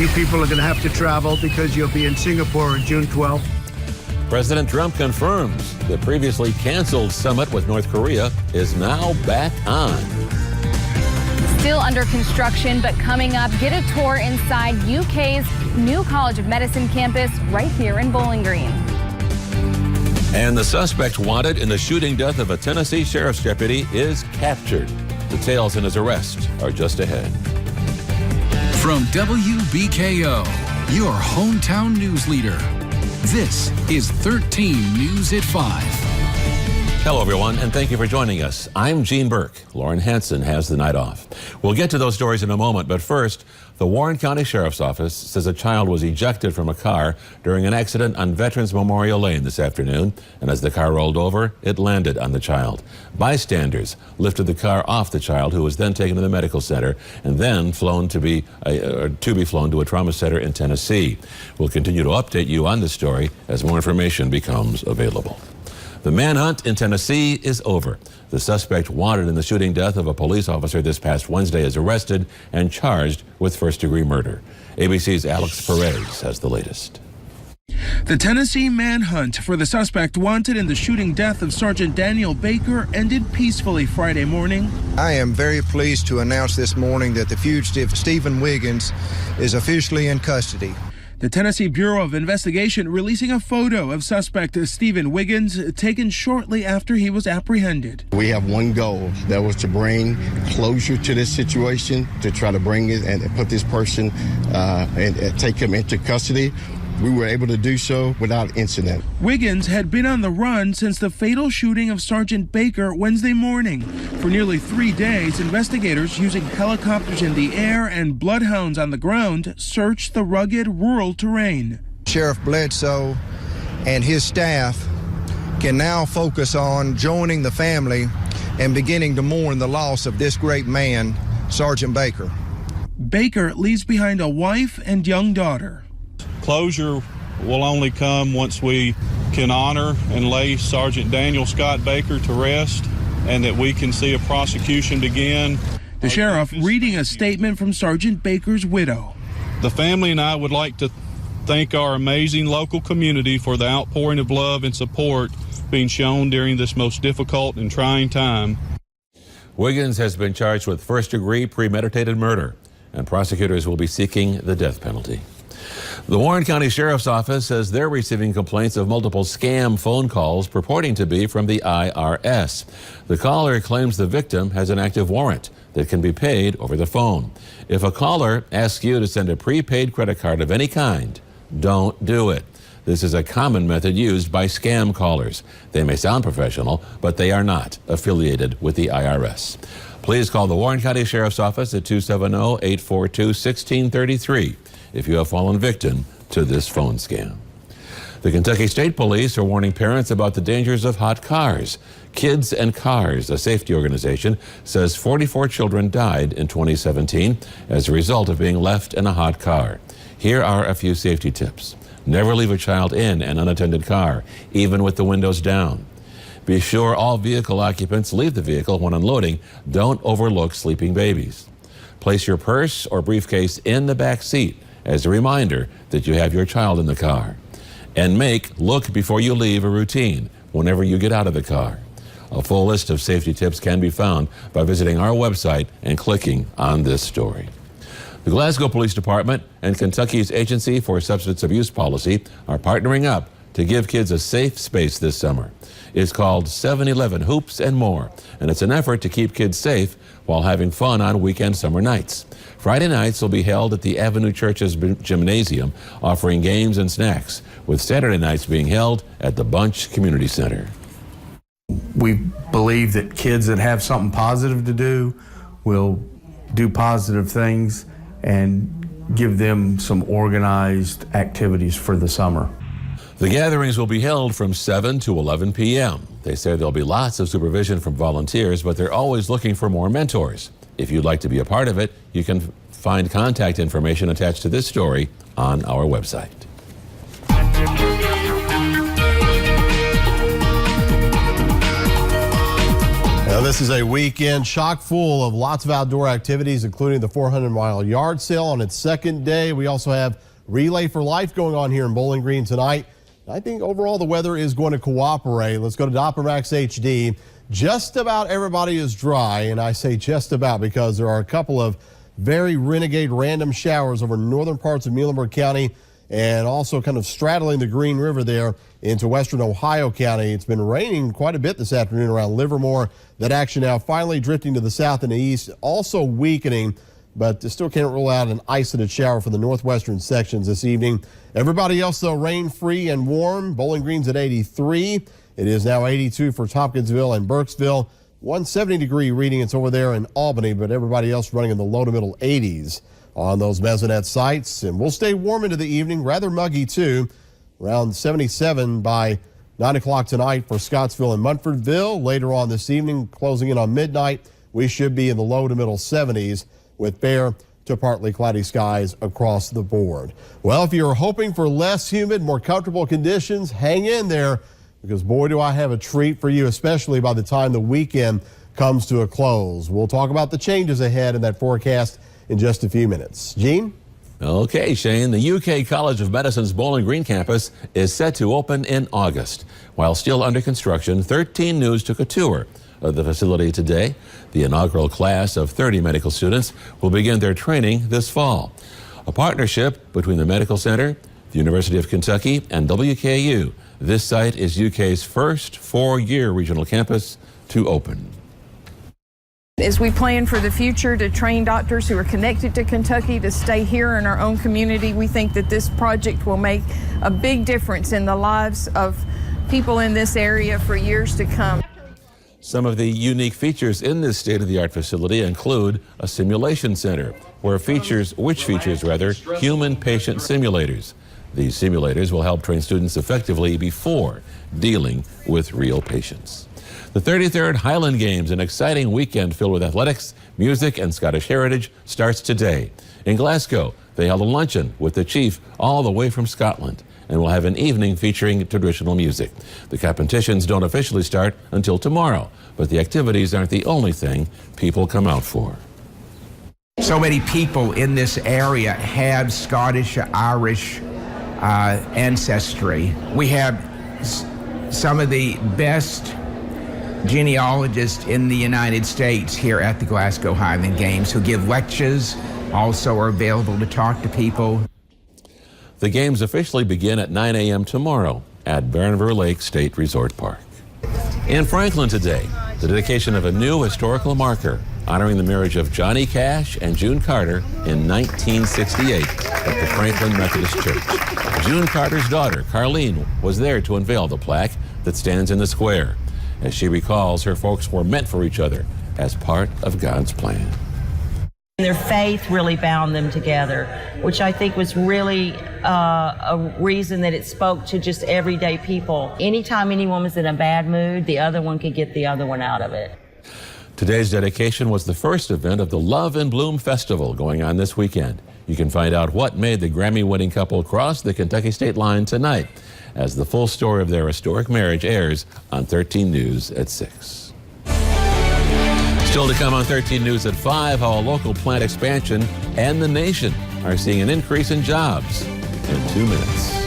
you people are going to have to travel because you'll be in Singapore on June 12th. President Trump confirms the previously canceled summit with North Korea is now back on. Still under construction, but coming up, get a tour inside UK's new College of Medicine campus right here in Bowling Green. And the suspect wanted in the shooting death of a Tennessee sheriff's deputy is captured. Details in his arrest are just ahead. From WBKO, your hometown news leader, this is 13 News at 5. Hello, everyone, and thank you for joining us. I'm Gene Burke. Lauren Hansen has the night off. We'll get to those stories in a moment, but first, the Warren County Sheriff's Office says a child was ejected from a car during an accident on Veterans Memorial Lane this afternoon, and as the car rolled over, it landed on the child. Bystanders lifted the car off the child, who was then taken to the medical center and then flown to be flown to a trauma center in Tennessee. We'll continue to update you on this story as more information becomes available. The manhunt in Tennessee is over. The suspect wanted in the shooting death of a police officer this past Wednesday is arrested and charged with first-degree murder. ABC's Alex Perez has the latest. The Tennessee manhunt for the suspect wanted in the shooting death of Sergeant Daniel Baker ended peacefully Friday morning. I am very pleased to announce this morning that the fugitive Stephen Wiggins is officially in custody. The Tennessee Bureau of Investigation releasing a photo of suspect Stephen Wiggins taken shortly after he was apprehended. We have one goal, that was to bring closure to this situation, to try to bring it and put this person and take him into custody. We were able to do so without incident. Wiggins had been on the run since the fatal shooting of Sergeant Baker Wednesday morning. For nearly 3 days, investigators using helicopters in the air and bloodhounds on the ground searched the rugged rural terrain. Sheriff Bledsoe and his staff can now focus on joining the family and beginning to mourn the loss of this great man, Sergeant Baker. Baker leaves behind a wife and young daughter. Closure will only come once we can honor and lay Sergeant Daniel Scott Baker to rest, and that we can see a prosecution begin. The sheriff reading a statement from Sergeant Baker's widow. The family and I would like to thank our amazing local community for the outpouring of love and support being shown during this most difficult and trying time. Wiggins has been charged with first-degree premeditated murder, and prosecutors will be seeking the death penalty. The Warren County Sheriff's Office says they're receiving complaints of multiple scam phone calls purporting to be from the IRS. The caller claims the victim has an active warrant that can be paid over the phone. If a caller asks you to send a prepaid credit card of any kind, don't do it. This is a common method used by scam callers. They may sound professional, but they are not affiliated with the IRS. Please call the Warren County Sheriff's Office at 270-842-1633 if you have fallen victim to this phone scam. The Kentucky State Police are warning parents about the dangers of hot cars. Kids and Cars, a safety organization, says 44 children died in 2017 as a result of being left in a hot car. Here are a few safety tips. Never leave a child in an unattended car, even with the windows down. Be sure all vehicle occupants leave the vehicle when unloading. Don't overlook sleeping babies. Place your purse or briefcase in the back seat as a reminder that you have your child in the car. And make look before you leave a routine whenever you get out of the car. A full list of safety tips can be found by visiting our website and clicking on this story. The Glasgow Police Department and Kentucky's Agency for Substance Abuse Policy are partnering up to give kids a safe space this summer. It's called 7-Eleven Hoops and More, and it's an effort to keep kids safe while having fun on weekend summer nights. Friday nights will be held at the Avenue Church's gymnasium, offering games and snacks, with Saturday nights being held at the Bunch Community Center. We believe that kids that have something positive to do will do positive things and give them some organized activities for the summer. The gatherings will be held from 7 to 11 p.m. They say there'll be lots of supervision from volunteers, but they're always looking for more mentors. If you'd like to be a part of it, you can find contact information attached to this story on our website. Now, This is a weekend chock full of lots of outdoor activities, including the 400-mile yard sale on its second day. We also have Relay for Life going on here in Bowling Green tonight. I think overall the weather is going to cooperate. Let's go to Doppler Max HD. Just about everybody is dry, and I say just about because there are a couple of very renegade random showers over northern parts of Muhlenberg County and also kind of straddling the Green River there into western Ohio County. It's been raining quite a bit this afternoon around Livermore. That action now finally drifting to the south and the east, also weakening, but still can't rule out an isolated shower for the northwestern sections this evening. Everybody else, though, rain-free and warm. Bowling Green's at 83. It is now 82 for Tompkinsville and Burkesville. 170-degree reading, it's over there in Albany, but everybody else running in the low to middle 80s on those mesonet sites. And we'll stay warm into the evening, rather muggy too, around 77 by 9 o'clock tonight for Scottsville and Munfordville. Later on this evening, closing in on midnight, we should be in the low to middle 70s with fair to partly cloudy skies across the board. Well, if you're hoping for less humid, more comfortable conditions, hang in there, because boy, do I have a treat for you, especially by the time the weekend comes to a close. We'll talk about the changes ahead in that forecast in just a few minutes. Gene? Okay, Shane. The UK College of Medicine's Bowling Green campus is set to open in August. While still under construction, 13 News took a tour of the facility today. The inaugural class of 30 medical students will begin their training this fall. A partnership between the Medical Center, the University of Kentucky, and WKU. This site is UK's first 4-year regional campus to open. As we plan for the future to train doctors who are connected to Kentucky to stay here in our own community, we think that this project will make a big difference in the lives of people in this area for years to come. Some of the unique features in this state-of-the-art facility include a simulation center, which features human patient simulators. These simulators will help train students effectively before dealing with real patients. The 33rd Highland Games, an exciting weekend filled with athletics, music, and Scottish heritage, starts today. In Glasgow, they held a luncheon with the chief all the way from Scotland and will have an evening featuring traditional music. The competitions don't officially start until tomorrow, but the activities aren't the only thing people come out for. So many people in this area have Scottish, Irish ancestry. We have some of the best genealogists in the United States here at the Glasgow Highland Games who give lectures, also are available to talk to people. The games officially begin at 9 a.m. tomorrow at Barrenver Lake State Resort Park. In Franklin today, the dedication of a new historical marker honoring the marriage of Johnny Cash and June Carter in 1968 at the Franklin Methodist Church. June Carter's daughter, Carlene, was there to unveil the plaque that stands in the square. As she recalls, her folks were meant for each other as part of God's plan. Their faith really bound them together, which I think was really a reason that it spoke to just everyday people. Anytime anyone was in a bad mood, the other one could get the other one out of it. Today's dedication was the first event of the Love and Bloom Festival going on this weekend. You can find out what made the Grammy-winning couple cross the Kentucky state line tonight as the full story of their historic marriage airs on 13 News at 6. Still to come on 13 News at 5, how a local plant expansion and the nation are seeing an increase in jobs in 2 minutes.